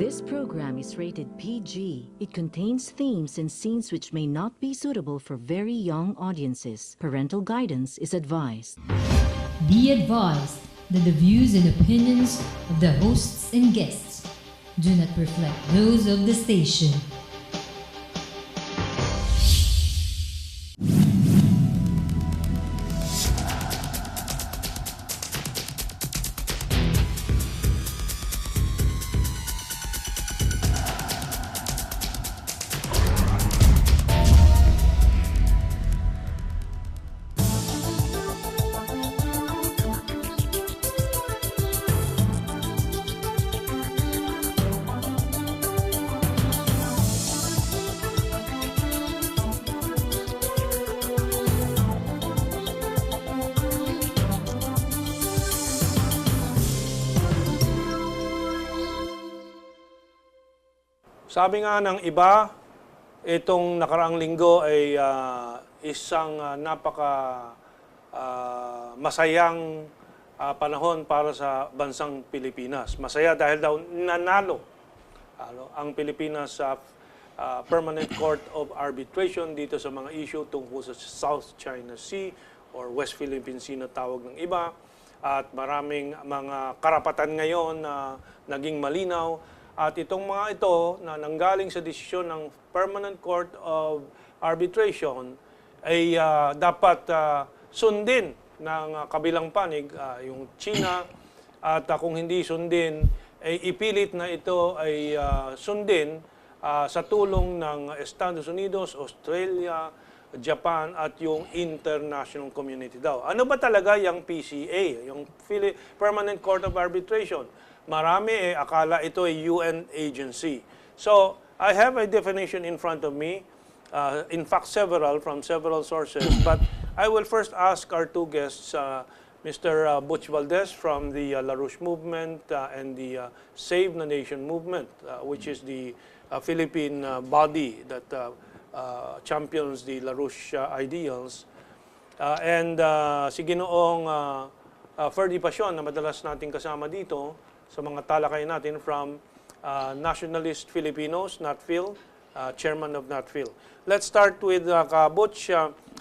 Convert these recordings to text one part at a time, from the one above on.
This program is rated PG. It contains themes and scenes which may not be suitable for very young audiences. Parental guidance is advised. Be advised that the views and opinions of the hosts and guests do not reflect those of the station. Sabi nga ng iba, itong nakaraang linggo ay isang masayang panahon para sa bansang Pilipinas. Masaya dahil daw nanalo ang Pilipinas sa Permanent Court of Arbitration dito sa mga issue tungkol sa South China Sea or West Philippine Sea na tawag ng iba. At maraming mga karapatan ngayon na naging malinaw. At itong mga ito na nanggaling sa desisyon ng Permanent Court of Arbitration ay dapat sundin ng kabilang panig, yung China, at kung hindi sundin, ay ipilit na ito ay sundin sa tulong ng Estados Unidos, Australia, Japan at yung international community daw. Ano ba talaga yung PCA, yung Permanent Court of Arbitration? Marami akala ito ay UN agency. So, I have a definition in front of me. In fact, from several sources. But I will first ask our two guests, Mr. Butch Valdez from the LaRouche Movement and the Save the Nation Movement, which is the Philippine body that champions the LaRouche ideals. And si Ginoong Ferdy Pasion na madalas nating kasama dito sa mga talakay natin from Nationalist Filipinos, NATFIL, Chairman of NATFIL. Let's start with Butch.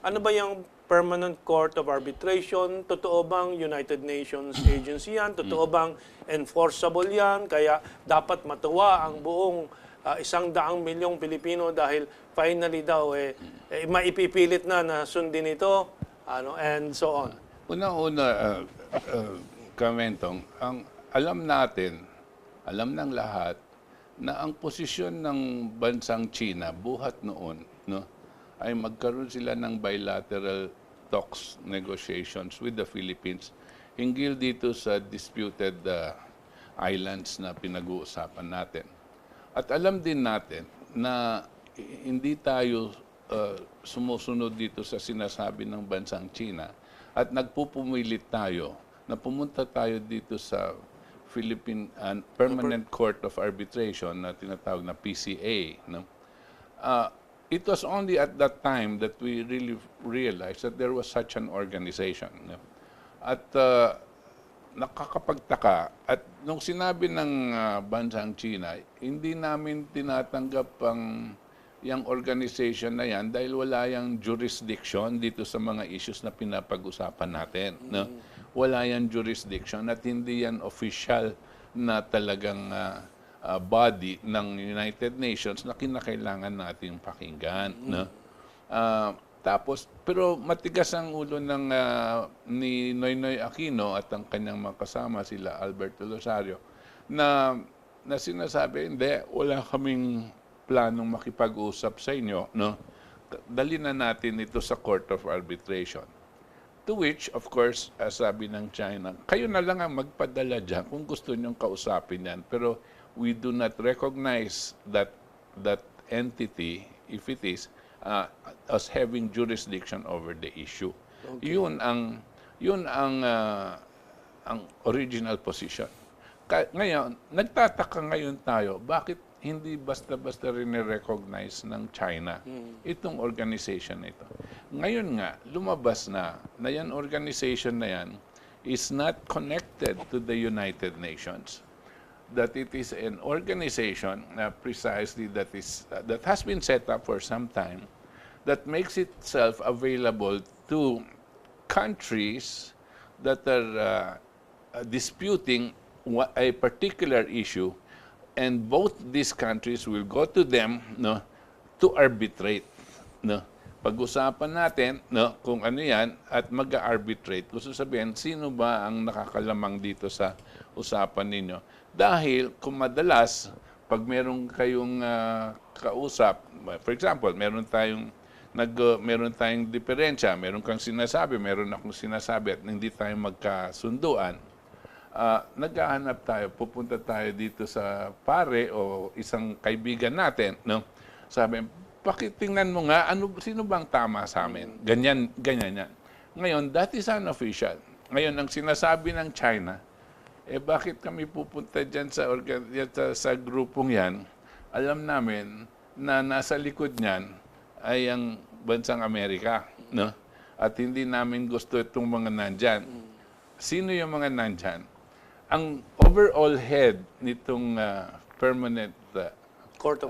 Ano ba yung Permanent Court of Arbitration? Totoo bang United Nations agency yan? Totoo bang enforceable yan? Kaya dapat matuwa ang buong 100 milyong Pilipino dahil finally daw maipipilit na sundin ito and so on. Una-una, Kamentong, alam ng lahat na ang posisyon ng bansang China buhat noon, ay magkaroon sila ng bilateral talks, negotiations with the Philippines hinggil dito sa disputed islands na pinag-uusapan natin. At alam din natin na hindi tayo sumusunod dito sa sinasabi ng bansang China at nagpupumilit tayo na pumunta tayo dito sa Philippine Permanent Court of Arbitration na tinatawag na PCA. It was only at that time that we really realized that there was such an organization. At nakakapagtaka. At nung sinabi ng bansang China, hindi namin tinatanggap yung organization na yan dahil wala yung jurisdiction dito sa mga issues na pinapag-usapan natin. Wala yan jurisdiction at hindi yan official na talagang body ng United Nations na kinakailangan nating pakinggan. Tapos, pero matigas ang ulo ni Noynoy Aquino at ang kanyang mga kasama, sila Alberto Rosario, na sinasabi, hindi, wala kaming planong makipag-usap sa inyo. Dali na natin ito sa Court of Arbitration. To which, of course, sabi ng China, kayo na lang ang magpadala dyan kung gusto nyong kausapin yan. Pero we do not recognize that entity, if it is, as having jurisdiction over the issue. Okay. Yun ang original position. Ngayon, nagtataka ngayon tayo, bakit hindi basta-basta rin-recognize ng China itong organization na ito. Ngayon nga, lumabas na yan organization na yan is not connected to the United Nations. that it is an organization precisely that has been set up for some time that makes itself available to countries that are disputing a particular issue, and both these countries will go to them, no, to arbitrate, no. Pag-usapan natin, no, kung ano yan, at mag-arbitrate. Gusto sabihin, sino ba ang nakakalamang dito sa usapan ninyo? Dahil kung madalas, pag meron kayong kausap, for example, meron tayong diferensya, meron kang sinasabi, meron akong sinasabi, at hindi tayo magkasunduan, naghahanap tayo, pupunta tayo dito sa pare o isang kaibigan natin, no? Sabi, pakitingnan mo nga, sino bang tama sa amin? Ganyan yan. Ngayon, that is unofficial. Ngayon, ang sinasabi ng China, bakit kami pupunta dyan sa grupong yan? Alam namin na nasa likod niyan ay ang bansang Amerika, no? At hindi namin gusto itong mga nandyan. Sino yung mga nandyan? Ang overall head nitong permanent Court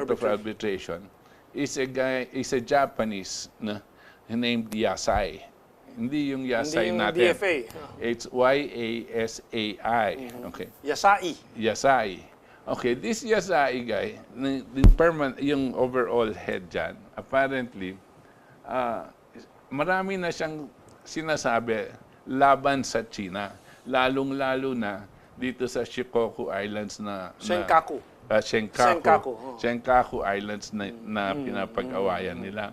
of Arbitration is a Japanese named Yasai. Hindi yung Yasai Hindi yung natin. DFA. It's Y-A-S-A-I. Okay. Yasai. Okay, this Yasai guy, yung overall head dyan, apparently, marami na siyang sinasabi laban sa China. Lalong-lalo na dito sa Shikoku Islands Senkaku. Senkaku Islands na pinapag-awayan nila.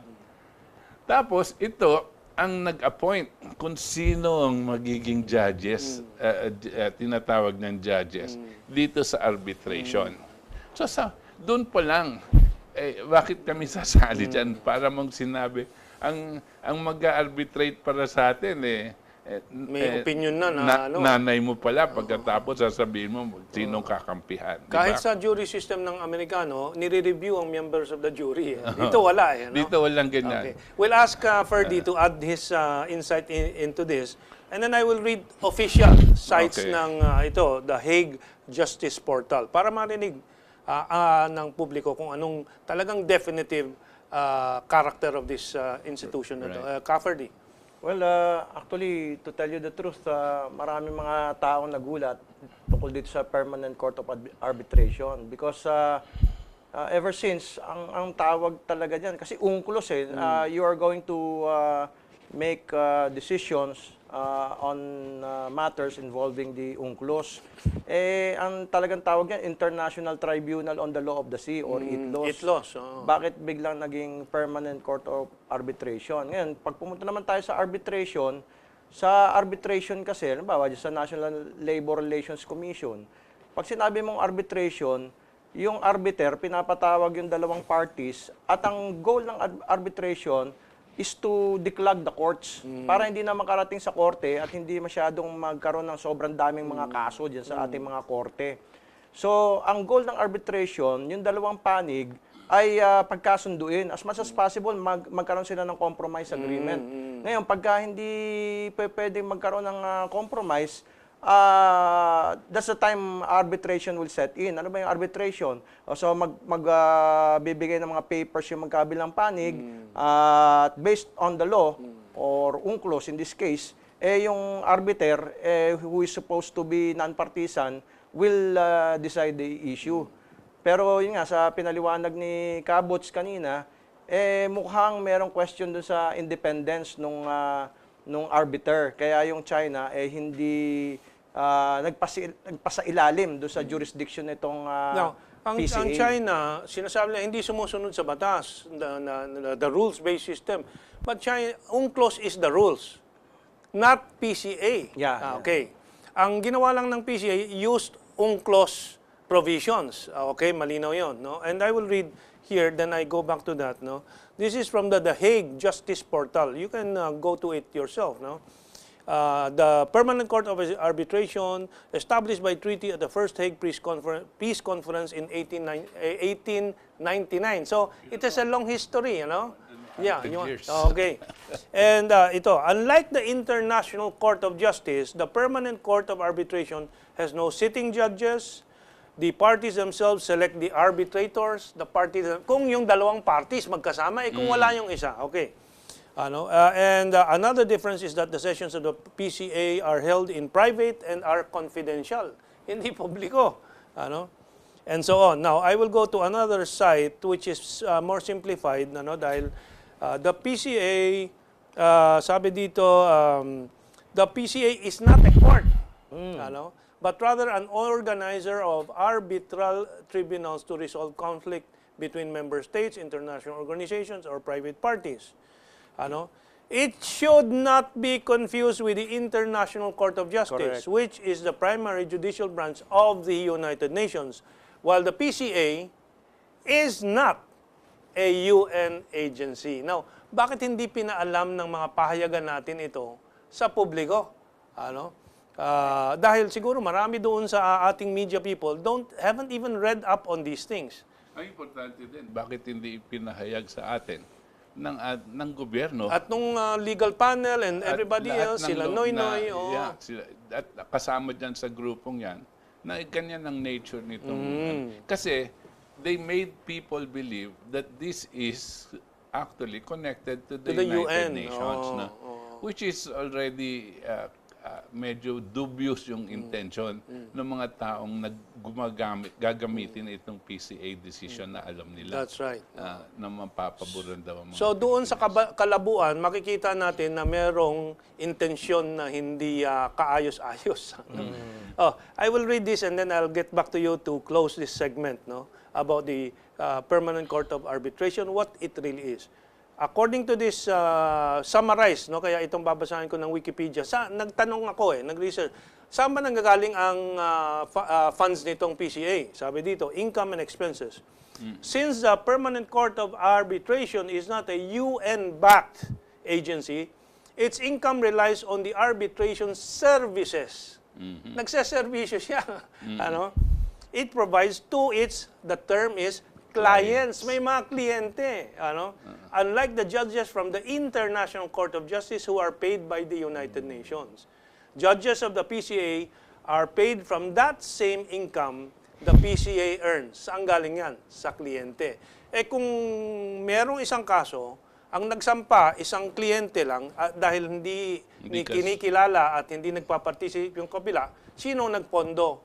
Tapos ito ang nag-appoint kung sino ang magiging judges, tinatawag ng judges, dito sa arbitration. So doon pa lang, bakit kami sasali dyan? Para mong sinabi, ang mag-arbitrate para sa atin, may opinion na nanay mo pala pagkatapos sasabihin mo sinong kakampihan. Kahit sa jury system ng Amerikano, nire-review ang members of the jury. Dito wala no? Dito walang ganyan. Okay. We'll ask Ferdy to add his insight into this. And then I will read official sites ng the Hague Justice Portal para marinig ng publiko kung anong talagang definitive character of this institution. Right. Ferdy. Well, actually, to tell you the truth, maraming mga taong nagulat tungkol dito sa Permanent Court of Arbitration because ever since, ang tawag talaga dyan, kasi UNCLOS you are going to make decisions on matters involving the UNCLOS. Ang talagang tawag yan, International Tribunal on the Law of the Sea or ITLOS. ITLOS. Bakit biglang naging Permanent Court of Arbitration? Ngayon, pag pumunta naman tayo sa arbitration kasi, halimbawa, sa National Labor Relations Commission, pag sinabi mong arbitration, yung arbiter, pinapatawag yung dalawang parties, at ang goal ng arbitration is to declog the courts para hindi na makarating sa korte at hindi masyadong magkaroon ng sobrang daming mga kaso dyan sa ating mga korte. So, ang goal ng arbitration, yung dalawang panig, ay pagkasunduin. As much as possible, magkaroon sila ng compromise agreement. Ngayon, pagka hindi pwedeng magkaroon ng compromise, that's the time arbitration will set in. Ano ba yung arbitration? So magbibigay ng mga papers yung magkabilang panig based on the law or UNCLOS in this case, yung arbiter who is supposed to be non-partisan will decide the issue. Pero yun nga, sa pinaliwanag ni Kabots kanina, mukhang merong question dun sa independence nung arbiter. Kaya yung China hindi nagpasailalim doon sa jurisdiction nitong PCA. Ang China, sinasabi na hindi sumusunod sa batas, the rules-based system. But China, UNCLOS is the rules, not PCA. Okay. Ang ginawa lang ng PCA, used UNCLOS provisions. Okay, malinaw yun. No? And I will read here, then I go back to that. No? This is from the Hague Justice Portal. You can go to it yourself. No? The Permanent Court of Arbitration, established by treaty at the First Hague Peace Conference in 1899. So, it has a long history, you know? Yeah. Okay. And unlike the International Court of Justice, the Permanent Court of Arbitration has no sitting judges, the parties themselves select the arbitrators, the parties, kung yung dalawang parties magkasama, kung wala yung isa, okay. Another difference is that the sessions of the PCA are held in private and are confidential, hindi publiko. And so on. Now, I will go to another site which is more simplified, dahil the PCA, sabi dito, the PCA is not a court, but rather an organizer of arbitral tribunals to resolve conflict between member states, international organizations, or private parties. It should not be confused with the International Court of Justice, Correct. which is the primary judicial branch of the United Nations, while the PCA is not a UN agency. Now, bakit hindi pinaalam ng mga pahayagan natin ito sa publiko? Dahil siguro marami doon sa ating media people haven't even read up on these things. Ang importante din, bakit hindi pinahayag sa atin ng gobyerno? At nung legal panel and At everybody lahat else, ng sila loob Noynoy, at kasama dyan sa grupong yan, na ganyan ang nature nitong... Kasi they made people believe that this is actually connected to the United UN. Nations, which is already medyo dubious yung intention ng mga taong gagamitin itong PCA decision na alam nila. That's right. Na mapapaboran daw ang mga... So doon sa kalabuan, makikita natin na merong intensyon na hindi kaayos-ayos. I will read this and then I'll get back to you to close this segment about the Permanent Court of Arbitration, what it really is. According to this summarized, kaya itong babasahin ko ng Wikipedia, nagtanong ako nag-research, saan ba nanggagaling ang funds nitong PCA? Sabi dito, income and expenses. Since the Permanent Court of Arbitration is not a UN-backed agency, its income relies on the arbitration services. Nagseservisyo siya. It provides to the term is clients. May mga kliyente. Unlike the judges from the International Court of Justice who are paid by the United Nations. Judges of the PCA are paid from that same income the PCA earns. Saan galing yan? Sa kliyente. Kung merong isang kaso, ang nagsampa, isang kliyente lang, dahil hindi kinikilala at hindi nagpaparticipate yung kabila, sino nagpondo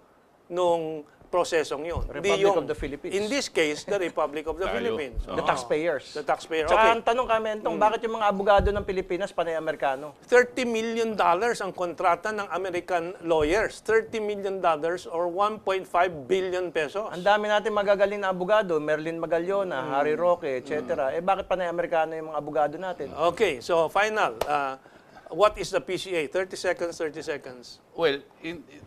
nung prosesong yun? Republic of the Philippines. In this case, the Republic of the Philippines. The taxpayers. The taxpayer. Tsaka Okay. ang tanong kami, bakit yung mga abogado ng Pilipinas panay-Amerikano? $30 million ang kontrata ng American lawyers. $30 million or 1.5 billion pesos. Ang dami natin magagaling na abogado, Merlin Magallona, Harry Roque, etc. Bakit panay-Amerikano yung mga abogado natin? Okay, so final. What is the PCA? 30 seconds. Well,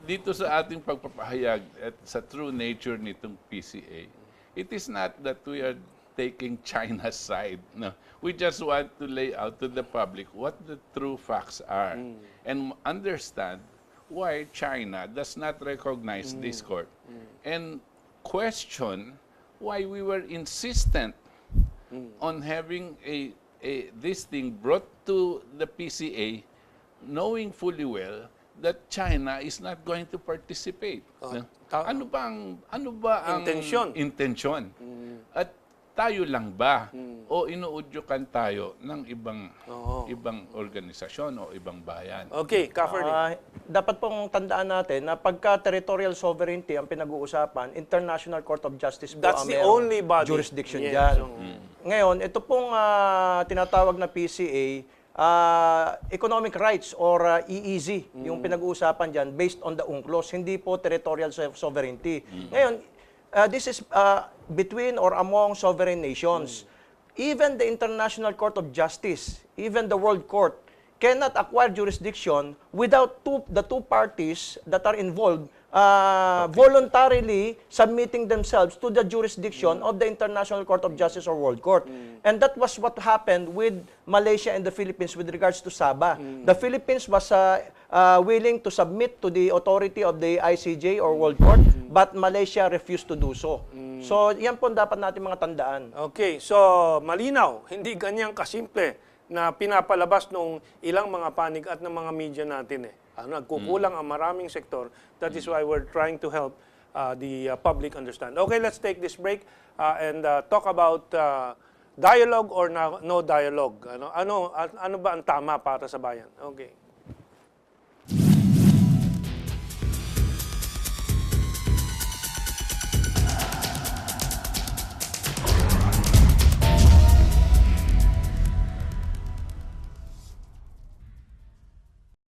dito sa ating pagpapahayag at sa true nature nitong PCA, it is not that we are taking China's side. No. We just want to lay out to the public what the true facts are and understand why China does not recognize this court and question why we were insistent on having this thing brought to the PCA, knowing fully well that China is not going to participate. Ano ba ang intensyon? At tayo lang ba o inuudyukan tayo ng ibang organisasyon o ibang bayan? Okay, Cafferty. Dapat pong tandaan natin na pagka territorial sovereignty ang pinag-uusapan, International Court of Justice po That's ang the merong only body. jurisdiction Yes. dyan. Ngayon, ito pong tinatawag na PCA, economic rights or EEZ, yung pinag-uusapan dyan based on the UNCLOS, hindi po territorial sovereignty. Ngayon, this is between or among sovereign nations. Even the International Court of Justice, even the World Court, cannot acquire jurisdiction without the two parties that are involved voluntarily submitting themselves to the jurisdiction of the International Court of Justice or World Court. And that was what happened with Malaysia and the Philippines with regards to Sabah. The Philippines was willing to submit to the authority of the ICJ or World Court, but Malaysia refused to do so. So, yan po dapat natin mga tandaan. Okay, so malinaw, hindi ganyang kasimple na pinapalabas nung ilang mga panig at ng mga media natin. Nagkukulang ang maraming sektor. That is why we're trying to help the public understand. Okay, let's take this break and talk about dialogue or no dialogue. Ano ba ang tama para sa bayan? Okay.